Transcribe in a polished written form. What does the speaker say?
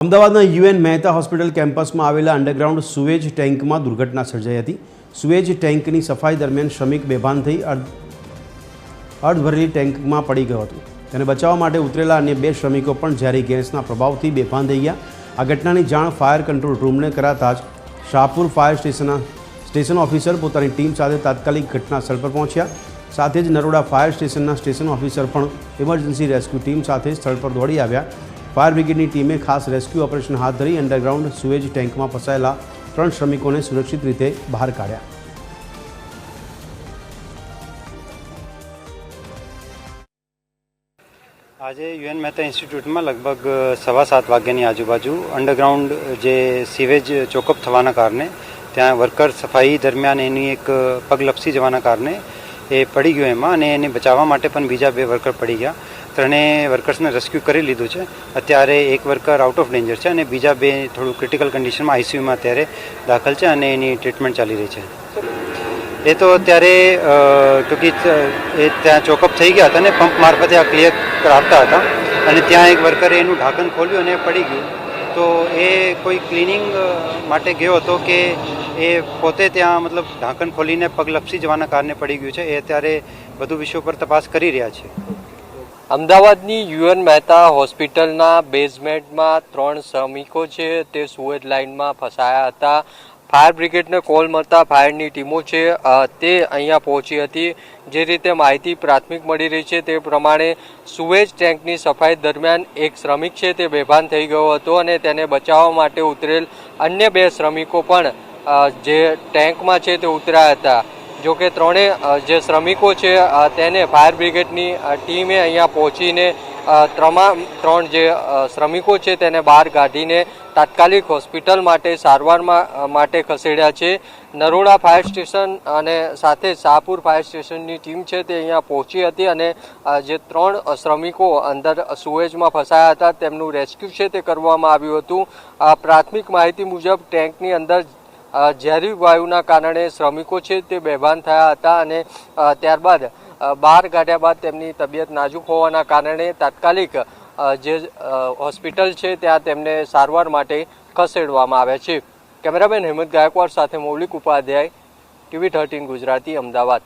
અમદાવાદના UN Mehta hospital કેમ્પસમાં આવેલા અંડરગ્રાઉન્ડ સુએજ ટેન્કમાં દુર્ઘટના સર્જાઈ હતી। સુએજ ટેન્કની સફાઈ દરમિયાન શ્રમિક બેભાન થઈ અર્ધભરેલી ટેન્કમાં પડી ગયો હતો। તેને બચાવવા માટે ઉતરેલા અન્ય બે શ્રમિકો પણ ઝેરી ગેસના પ્રભાવથી બેભાન થઈ ગયા। આ ઘટનાની જાણ ફાયર કંટ્રોલ રૂમને કરાતા જ શાહપુર ફાયર સ્ટેશન ઓફિસર પોતાની ટીમ સાથે તાત્કાલિક ઘટના સ્થળ પર પહોંચ્યા। સાથે જ નરોડા ફાયર સ્ટેશનના સ્ટેશન ઓફિસર પણ ઇમરજન્સી રેસ્ક્યુ ટીમ સાથે સ્થળ પર દોડી આવ્યા। फायर ब्रिगेडनी टीमें खास रेस्क्यू ऑपरेशन हाथ धरी अंडरग्राउंड सुएज टेंक में फसायेला 3 श्रमिकों ने सुरक्षित रीते बहार काढ्या। आज यूएन मेहता इंस्टीट्यूट में लगभग 7:15 वाग्यानी आजूबाजू अंडरग्राउंड जे सीवेज चोकअप थवाना कारणे त्यां वर्कर सफाई दरमियान एनी एक पग लपसी जवाना कारणे ए पड़ी गयो एमां अने एने बचाववा माटे पण बीजा बे वर्कर पड़ी गया। ત્રણે વર્કર્સને રેસ્ક્યુ કરી લીધું છે। અત્યારે એક વર્કર આઉટ ઓફ ડેન્જર છે અને બીજા બે થોડું ક્રિટિકલ કન્ડિશનમાં આઈસીયુમાં અત્યારે દાખલ છે અને એની ટ્રીટમેન્ટ ચાલી રહી છે। એ તો અત્યારે ક્યોંકि એ ત્યાં ચોકઅપ થઈ ગયા હતા ને પંપ મારફતે આ ક્લિયર કરાવતા હતા અને ત્યાં એક વર્કરે એનું ઢાંકણ ખોલ્યું અને પડી ગયું। તો એ કોઈ ક્લિનિંગ માટે ગયો હતો કે એ પોતે ત્યાં મતલબ ઢાંકણ ખોલીને પગ લપસી જવાના કારણે પડી ગયું છે। એ અત્યારે વધુ વિષયો પર તપાસ કરી રહ્યા છે। અમદાવાદની યુએન મહેતા હોસ્પિટલના બેઝમેન્ટમાં 3 શ્રમિકો છે તે સુએજ લાઇનમાં ફસાયા હતા। ફાયર બ્રિગેડને કોલ મળતા ફાયરની ટીમો છે તે અહીંયા પહોંચી હતી। જે રીતે માહિતી પ્રાથમિક મળી રહી છે તે પ્રમાણે સુએજ ટેન્કની સફાઈ દરમિયાન એક શ્રમિક છે તે બેભાન થઈ ગયો હતો અને તેને બચાવવા માટે ઉતરેલ અન્ય બે શ્રમિકો પણ જે ટેન્કમાં છે તે ઉતર્યા હતા। જો કે ત્રણે જે શ્રમિકો છે તેને ફાયર બ્રિગેડની ટીમે અહીંયા પહોંચીને ત્રણ જે શ્રમિકો છે તેને બહાર કાઢીને તાત્કાલિક હોસ્પિટલ માટે સારવાર માટે ખસેડ્યા છે। નરોડા ફાયર સ્ટેશન અને સાથે શાહપુર ફાયર સ્ટેશનની ટીમ છે તે અહીંયા પહોંચી હતી અને જે 3 શ્રમિકો અંદર સુએજમાં ફસાયા હતા તેમનું રેસ્ક્યુ છે તે કરવામાં આવ્યું હતું। પ્રાથમિક માહિતી મુજબ ટેન્કની અંદર ઝેરી વાયુના કારણે શ્રમિકો છે તે બેભાન થયા હતા અને ત્યારબાદ બહાર કાઢ્યા બાદ તેમની તબિયત નાજુક હોવાના કારણે તાત્કાલિક જે હોસ્પિટલ છે ત્યાં તેમને સારવાર માટે ખસેડવામાં આવ્યા છે। કેમેરામેન હેમંત ગાયકવાડ સાથે મૌલિક ઉપાધ્યાય, TV 13 ગુજરાતી, અમદાવાદ।